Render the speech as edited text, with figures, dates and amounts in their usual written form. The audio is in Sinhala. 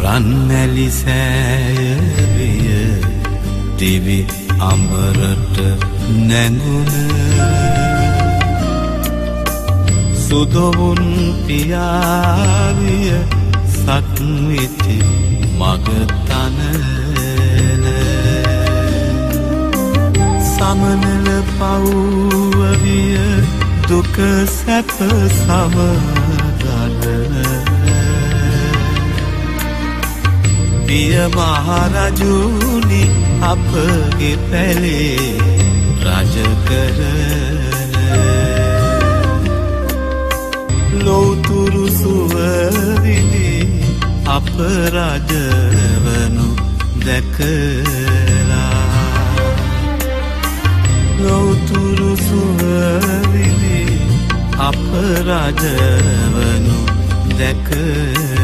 රන්මැලි සෑයවිය දිවි අමරට නැඟුණ සුදොවුන් පියාවිය සක්විති මගතනල සමනල පව්වවිය දුක සැප සමරන පිය මහරජුනි අපගේ පැලේ රජ කරන ලෝතුරු සුවවිනි අප රජවනු දැකලා ලෝතුරු සුවවිනි අප රජවනු දැකලා